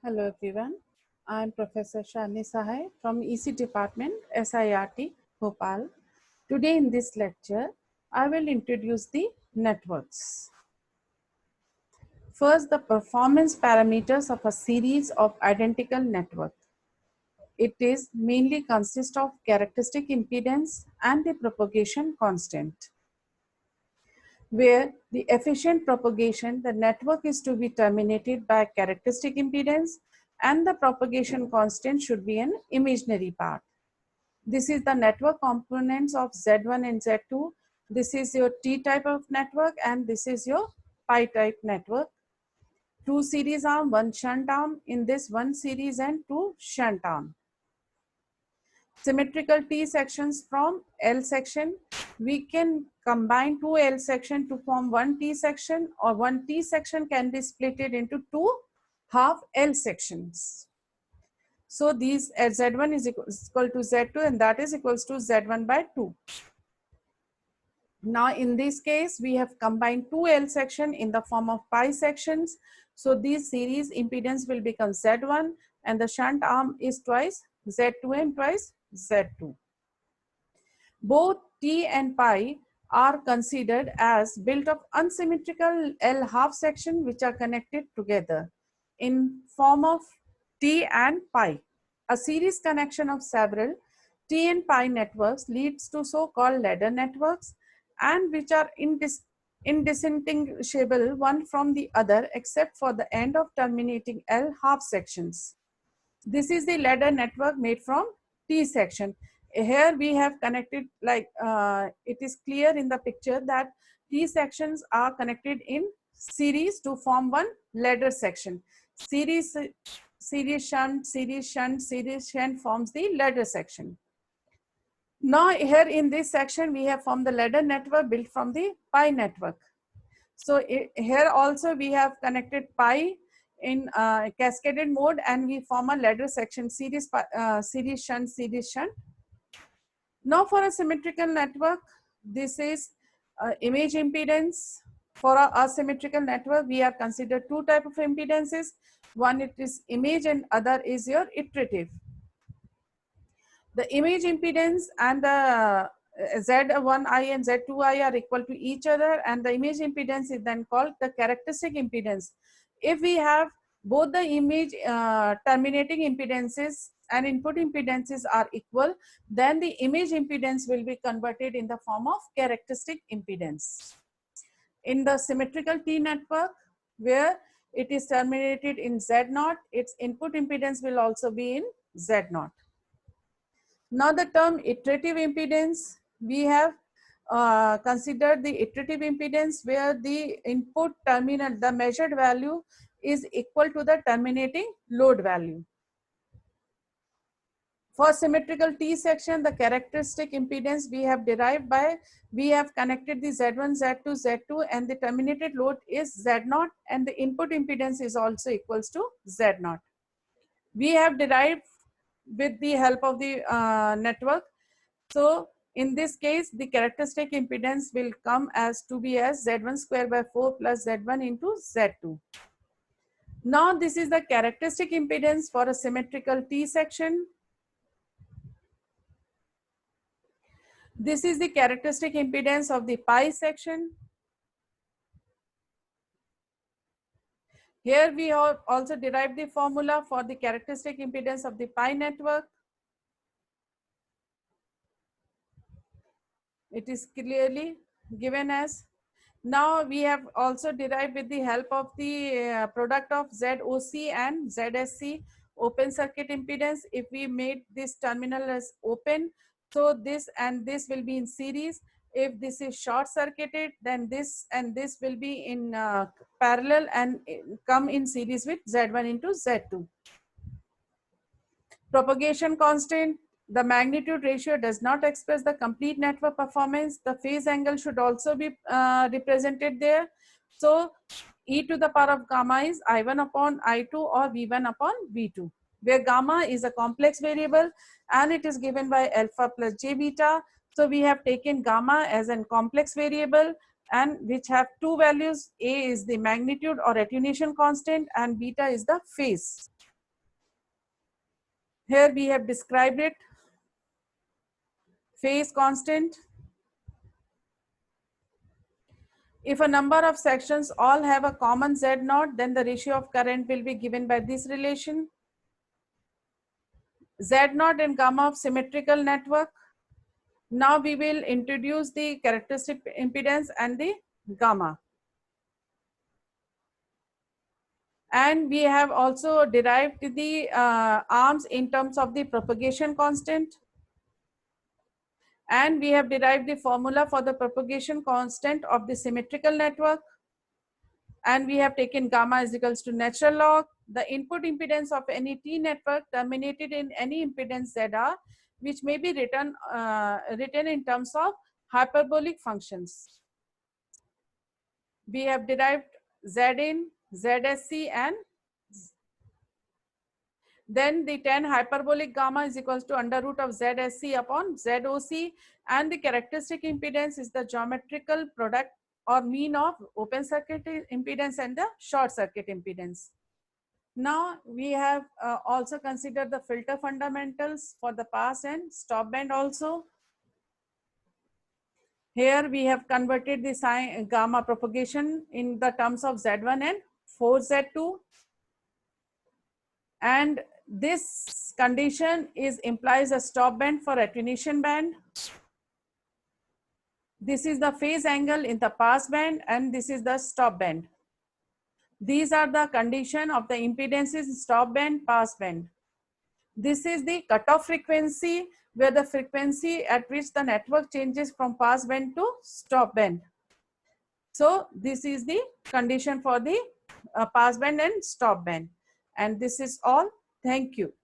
Hello everyone, I am Professor Shalini Sahay from EC Department, SIRT, Bhopal. Today in this lecture, I will introduce the networks. First, the performance parameters of a series of identical networks. It is mainly consists of characteristic impedance and the propagation constant. Where the efficient propagation, the network is to be terminated by characteristic impedance and the propagation constant should be an imaginary part. This is the network components of Z1 and Z2. This is your T type of network and this is your pi type network. Two series arm, one shunt arm. In this one series and two shunt arm. Symmetrical T sections from L section. We can combine two L section to form one T section, or one T section can be split into two half L sections. So these Z1 is equal to Z2 and that is equals to Z1 by 2. Now in this case, we have combined two L section in the form of pi sections. So this series impedance will become Z1 and the shunt arm is twice Z2 and twice Z2. Both T and pi are considered as built of unsymmetrical L half section which are connected together in form of T and pi. A series connection of several T and pi networks leads to so-called ladder networks and which are indistinguishable one from the other except for the end of terminating L half sections. This is the ladder network made from T section. Here we have connected like it is clear in the picture that T sections are connected in series to form one ladder section. Series shunt, series shunt, series shunt forms the ladder section. Now here in this section we have formed the ladder network built from the pi network. So here also we have connected pi in cascaded mode and we form a ladder section series shunt, series shunt. Now for a symmetrical network, this is image impedance. For a asymmetrical network, we have considered two type of impedances. One it is image and other is your iterative. The image impedance and the Z1i and Z2i are equal to each other and the image impedance is then called the characteristic impedance. If we have both the image terminating impedances and input impedances are equal, then the image impedance will be converted in the form of characteristic impedance. In the symmetrical T network, where it is terminated in Z0, its input impedance will also be in Z0. Now the term iterative impedance, we have considered the iterative impedance where the input terminal, the measured value is equal to the terminating load value. For symmetrical T section, the characteristic impedance we have derived by, we have connected the Z1, Z2, Z2 and the terminated load is Z0 and the input impedance is also equals to Z0. We have derived with the help of the network. So in this case, the characteristic impedance will come as to be as Z1 square by 4 plus Z1 into Z2. Now this is the characteristic impedance for a symmetrical T section. This is the characteristic impedance of the pi section. Here we have also derived the formula for the characteristic impedance of the pi network. It is clearly given as. Now we have also derived with the help of the product of ZOC and ZSC open circuit impedance. If we made this terminal as open, so this and this will be in series. If this is short circuited, then this and this will be in parallel and come in series with Z1 into Z2. Propagation constant, the magnitude ratio does not express the complete network performance. The phase angle should also be represented there. So e to the power of gamma is I1 upon I2 or V1 upon V2, where gamma is a complex variable and it is given by alpha plus j beta. So we have taken gamma as a complex variable and which have two values. A is the magnitude or attenuation constant and beta is the phase. Here we have described it. Phase constant. If a number of sections all have a common Z naught, then the ratio of current will be given by this relation. Z naught and gamma of symmetrical network. Now we will introduce the characteristic impedance and the gamma. And we have also derived the arms in terms of the propagation constant. And we have derived the formula for the propagation constant of the symmetrical network. And we have taken gamma is equals to natural log. The input impedance of any T network terminated in any impedance ZR, which may be written in terms of hyperbolic functions. We have derived Zin, ZSC, and then the tan hyperbolic gamma is equals to under root of ZSC upon ZOC, and the characteristic impedance is the geometrical product or mean of open circuit impedance and the short circuit impedance. Now we have also considered the filter fundamentals for the pass and stop band also. Here we have converted the sine gamma propagation in the terms of Z1 and 4Z2. And this condition implies a stop band for attenuation band. This is the phase angle in the pass band and this is the stop band. These are the condition of the impedances stop band, pass band. This is the cutoff frequency where the frequency at which the network changes from pass band to stop band. So this is the condition for the pass band and stop band. And this is all. Thank you.